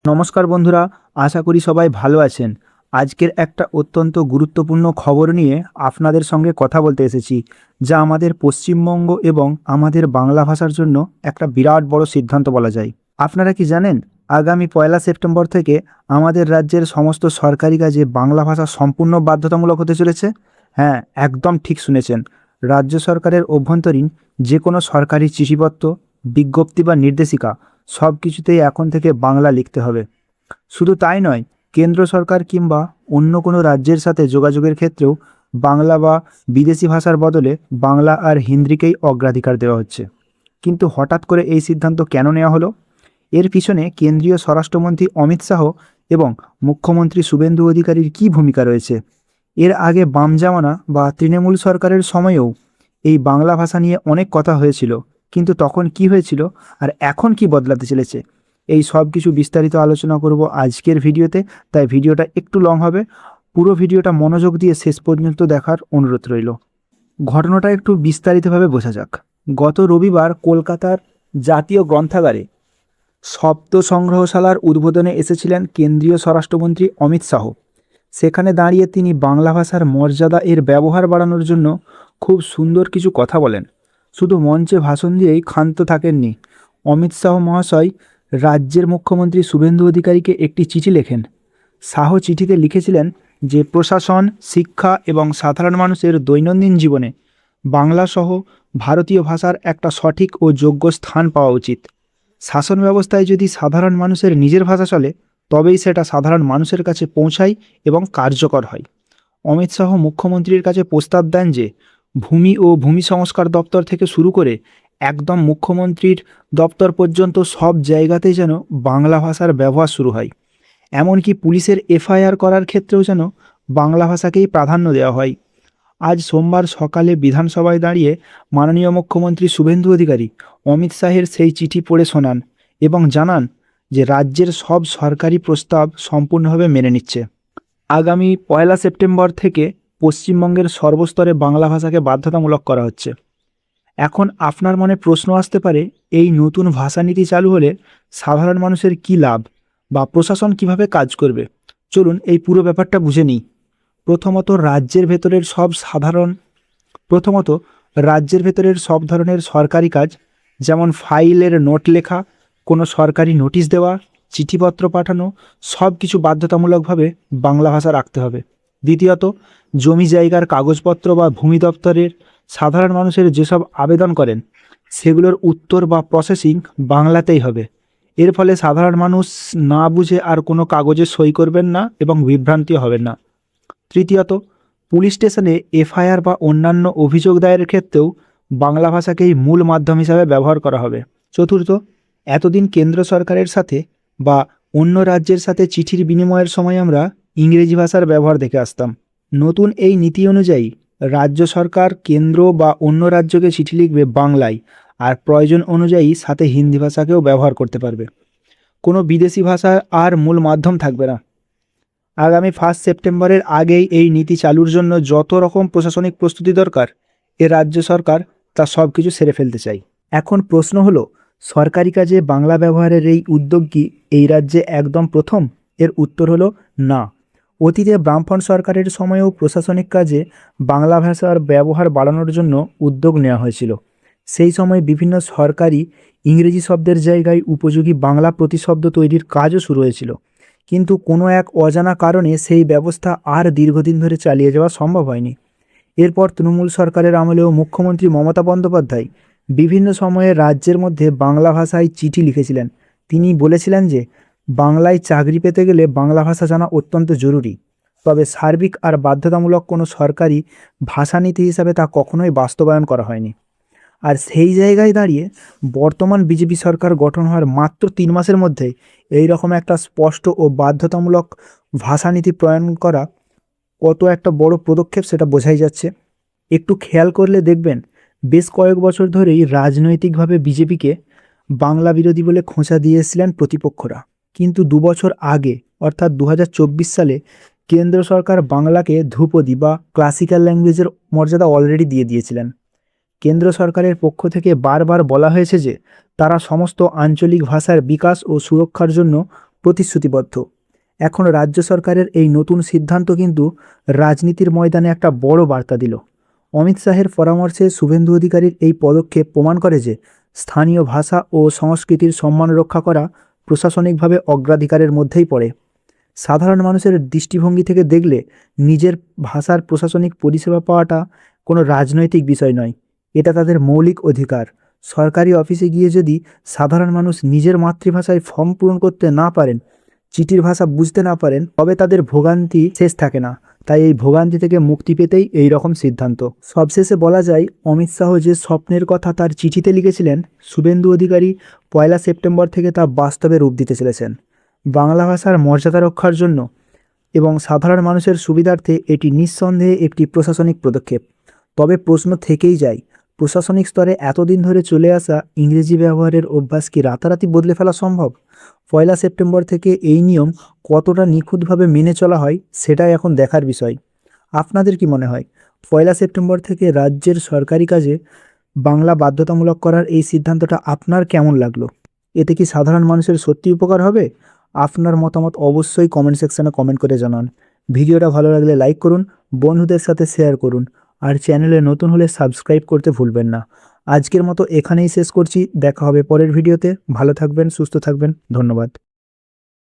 নমস্কার বন্ধুরা, আশা করি সবাই ভালো আছেন। আজকের একটা অত্যন্ত গুরুত্বপূর্ণ খবর নিয়ে আপনাদের সঙ্গে কথা বলতে এসেছি, যা আমাদের পশ্চিমবঙ্গ এবং আমাদের বাংলা ভাষার জন্য একটা বিরাট বড় সিদ্ধান্ত বলা যায়। আপনারা কি জানেন, আগামী 1 সেপ্টেম্বর থেকে আমাদের রাজ্যের সমস্ত সরকারি কাজে বাংলা ভাষা সম্পূর্ণ বাধ্যতামূলক হতে চলেছে? হ্যাঁ, একদম ঠিক শুনেছেন। রাজ্য সরকারের অভ্যন্তরীণ যে কোনো সরকারি চিঠিপত্র, বিজ্ঞপ্তি বা নির্দেশিকা সব কিছুতেই এখন থেকে বাংলা লিখতে হবে। শুধু তাই নয়, কেন্দ্র সরকার কিংবা অন্য কোনো রাজ্যের সাথে যোগাযোগের ক্ষেত্রেও বাংলা বা বিদেশি ভাষার বদলে বাংলা আর হিন্দিকেই অগ্রাধিকার দেওয়া হচ্ছে। কিন্তু হঠাৎ করে এই সিদ্ধান্ত কেন নেওয়া হলো? এর পিছনে কেন্দ্রীয় স্বরাষ্ট্রমন্ত্রী অমিত শাহ এবং মুখ্যমন্ত্রী শুভেন্দু অধিকারীর কী ভূমিকা রয়েছে? এর আগে বাম জামানা বা তৃণমূল সরকারের সময়েও এই বাংলা ভাষা নিয়ে অনেক কথা হয়েছিল, কিন্তু তখন কি হয়েছিল আর এখন কি বদলাতে চলেছে, এই সব কিছু বিস্তারিত আলোচনা করব আজকের ভিডিওতে। তাই ভিডিওটা একটু লং হবে, পুরো ভিডিওটা মনোযোগ দিয়ে শেষ পর্যন্ত দেখার অনুরোধ রইল। ঘটনাটা একটু বিস্তারিতভাবে বোঝা যাক। গত রবিবার কলকাতার জাতীয় গ্রন্থাগারে শব্দ সংগ্রহশালার উদ্বোধনে এসেছিলেন কেন্দ্রীয় স্বরাষ্ট্রমন্ত্রী অমিত শাহ। সেখানে দাঁড়িয়ে তিনি বাংলা ভাষার মর্যাদা, এর ব্যবহার বাড়ানোর জন্য খুব সুন্দর কিছু কথা বলেন। শুধু মঞ্চে ভাষণ দিয়েই ক্ষান্ত থাকেননি। অমিত শাহ মহাশয় রাজ্যের মুখ্যমন্ত্রী শুভেন্দু অধিকারীকে একটি চিঠি লেখেন। শাহ চিঠিতে লিখেছিলেন যে প্রশাসন, শিক্ষা এবং সাধারণ মানুষের দৈনন্দিন জীবনে বাংলাসহ ভারতীয় ভাষার একটা সঠিক ও যোগ্য স্থান পাওয়া উচিত। শাসন ব্যবস্থায় যদি সাধারণ মানুষের নিজের ভাষা চলে, তবেই সেটা সাধারণ মানুষের কাছে পৌঁছায় এবং কার্যকর হয়। অমিত শাহ মুখ্যমন্ত্রীর কাছে প্রস্তাব দেন যে ভূমি ও ভূমি সংস্কার দপ্তর থেকে শুরু করে একদম মুখ্যমন্ত্রীর দপ্তর পর্যন্ত সব জায়গাতেই যেন বাংলা ভাষার ব্যবহার শুরু হয়। এমনকি পুলিশের এফআইআর করার ক্ষেত্রেও যেন বাংলা ভাষাকেই প্রাধান্য দেওয়া হয়। আজ সোমবার সকালে বিধানসভায় দাঁড়িয়ে মাননীয় মুখ্যমন্ত্রী শুভেন্দু অধিকারী অমিত শাহের সেই চিঠি পড়ে শোনান এবং জানান যে রাজ্যের সব সরকারি প্রস্তাব সম্পূর্ণভাবে মেনে নিচ্ছে। আগামী 1 সেপ্টেম্বর থেকে পশ্চিমবঙ্গের সর্বস্তরে বাংলা ভাষাকে বাধ্যতামূলক করা হচ্ছে। এখন আপনার মনে প্রশ্ন আসতে পারে, এই নতুন ভাষানীতি চালু হলে সাধারণ মানুষের কী লাভ বা প্রশাসন কিভাবে কাজ করবে? চলুন এই পুরো ব্যাপারটা বুঝে নিই। প্রথমত, রাজ্যের ভেতরের সব ধরনের সরকারি কাজ, যেমন ফাইলের নোট লেখা, কোনো সরকারি নোটিশ দেওয়া, চিঠিপত্র পাঠানো, সব কিছু বাধ্যতামূলকভাবে বাংলা ভাষা রাখতে হবে। দ্বিতীয়ত, জমি জায়গার কাগজপত্র বা ভূমি দপ্তরের সাধারণ মানুষের যেসব আবেদন করেন, সেগুলোর উত্তর বা প্রসেসিং বাংলাতেই হবে। এর ফলে সাধারণ মানুষ না বুঝে আর কোনো কাগজে সই করবেন না এবং বিভ্রান্তি হবেন না। তৃতীয়ত, পুলিশ স্টেশনে এফআইআর বা অন্যান্য অভিযোগ দায়েরের ক্ষেত্রেও বাংলা ভাষাকেই মূল মাধ্যম হিসাবে ব্যবহার করা হবে। চতুর্থ, এতদিন কেন্দ্র সরকারের সাথে বা অন্য রাজ্যের সাথে চিঠির বিনিময়ের সময় আমরা ইংরেজি ভাষার ব্যবহার দেখে আসতাম। নতুন এই নীতি অনুযায়ী রাজ্য সরকার কেন্দ্র বা অন্য রাজ্যকে চিঠি লিখবে বাংলায়, আর প্রয়োজন অনুযায়ী সাথে হিন্দি ভাষাকেও ব্যবহার করতে পারবে। কোনো বিদেশি ভাষা আর মূল মাধ্যম থাকবে না। আগামী 1 সেপ্টেম্বরের আগেই এই নীতি চালুর জন্য যত রকম প্রশাসনিক প্রস্তুতি দরকার, রাজ্য সরকার তা সব কিছু সেরে ফেলতে চাই। এখন প্রশ্ন হলো, সরকারি কাজে বাংলা ব্যবহারের এই উদ্যোগ কি এই রাজ্যে একদম প্রথম? এর উত্তর হলো না। অতীতে বামফ্রন্ট সরকারের সময়েও প্রশাসনিক কাজে বাংলা ভাষার ব্যবহার বাড়ানোর জন্য উদ্যোগ নেওয়া হয়েছিল। সেই সময় বিভিন্ন সরকারি ইংরেজি শব্দের জায়গায় উপযোগী বাংলা প্রতিশব্দ তৈরির কাজও শুরু হয়েছিল, কিন্তু কোনো এক অজানা কারণে সেই ব্যবস্থা আর দীর্ঘদিন ধরে চালিয়ে যাওয়া সম্ভব হয়নি। এরপর তৃণমূল সরকারের আমলেও মুখ্যমন্ত্রী মমতা বন্দ্যোপাধ্যায় বিভিন্ন সময়ে রাজ্যের মধ্যে বাংলা ভাষায় চিঠি লিখেছিলেন। তিনি বলেছিলেন যে বাংলায় চাকরি পেতে গেলে বাংলা ভাষা জানা অত্যন্ত জরুরি, তবে সার্বিক আর বাধ্যতামূলক কোনো সরকারি ভাষানীতি হিসাবে তা কখনোই বাস্তবায়ন করা হয়নি। আর সেই জায়গায় দাঁড়িয়ে বর্তমান বিজেপি সরকার গঠন হওয়ার মাত্র 3 মাসের মধ্যে এই রকম একটা স্পষ্ট ও বাধ্যতামূলক ভাষানীতি প্রণয়ন করা কত একটা বড় পদক্ষেপ, সেটা বোঝাই যাচ্ছে। একটু খেয়াল করলে দেখবেন, বেশ কয়েক বছর ধরেই রাজনৈতিকভাবে বিজেপিকে বাংলা বিরোধী বলে খোঁচা দিয়েছিলেন প্রতিপক্ষরা, কিন্তু 2 বছর আগে অর্থাৎ 2024 সালে কেন্দ্র সরকার বাংলাকে ধ্রুপদী বা ক্লাসিক্যাল ল্যাঙ্গুয়েজের মর্যাদা অলরেডি দিয়ে দিয়েছিলেন। কেন্দ্র সরকারের পক্ষ থেকে বারবার বলা হয়েছে যে তারা সমস্ত আঞ্চলিক ভাষার বিকাশ ও সুরক্ষার জন্য প্রতিশ্রুতিবদ্ধ। এখন রাজ্য সরকারের এই নতুন সিদ্ধান্ত কিন্তু রাজনীতির ময়দানে একটা বড় বার্তা দিল। অমিত শাহের পরামর্শে শুভেন্দু অধিকারীর এই পদক্ষেপ প্রমাণ করে যে স্থানীয় ভাষা ও সংস্কৃতির সম্মান রক্ষা করা প্রশাসনিকভাবে অগ্রাধিকারের মধ্যেই পড়ে। সাধারণ মানুষের দৃষ্টিভঙ্গি থেকে দেখলে নিজের ভাষার প্রশাসনিক পরিষেবা পাওয়াটা কোনো রাজনৈতিক বিষয় নয়, এটা তাদের মৌলিক অধিকার। সরকারি অফিসে গিয়ে যদি সাধারণ মানুষ নিজের মাতৃভাষায় ফর্ম পূরণ করতে না পারেন, চিঠির ভাষা বুঝতে না পারেন, তবে তাদের ভোগান্তি শেষ থাকে না। তাই এই ভোগান্তি থেকে মুক্তি পেতেই এই রকম সিদ্ধান্ত। সবশেষে বলা যায়, অমিত শাহ যে স্বপ্নের কথা তার চিঠিতে লিখেছিলেন, শুভেন্দু অধিকারী 1 সেপ্টেম্বর থেকে তা বাস্তবে রূপ দিতে চলেছেন। বাংলা ভাষার মর্যাদা রক্ষার জন্য এবং সাধারণ মানুষের সুবিধার্থে এটি নিঃসন্দেহে একটি প্রশাসনিক পদক্ষেপ। তবে প্রশ্ন থেকেই যায়, প্রশাসনিক স্তরে এতদিন ধরে চলে আসা ইংরেজি ব্যবহারের অভ্যাস কি রাতারাতি বদলে ফেলা সম্ভব? 1 সেপ্টেম্বর থেকে এই নিয়ম কতটা নিখুঁতভাবে মেনে চলা হয় সেটাই এখন দেখার বিষয়। আপনাদের কি মনে হয়, 1 সেপ্টেম্বর থেকে রাজ্যের সরকারি কাজে বাংলা বাধ্যতামূলক করার এই সিদ্ধান্তটা আপনার কেমন লাগলো? এতে কি সাধারণ মানুষের সত্যি উপকার হবে? আপনার মতামত অবশ্যই কমেন্ট সেকশনে কমেন্ট করে জানান। ভিডিওটা ভালো লাগলে লাইক করুন, বন্ধুদের সাথে শেয়ার করুন, আর চ্যানেলে নতুন হলে সাবস্ক্রাইব করতে ভুলবেন না। আজকের মতো এখানেই শেষ করছি, দেখা হবে পরের ভিডিওতে। ভালো থাকবেন, সুস্থ থাকবেন, ধন্যবাদ।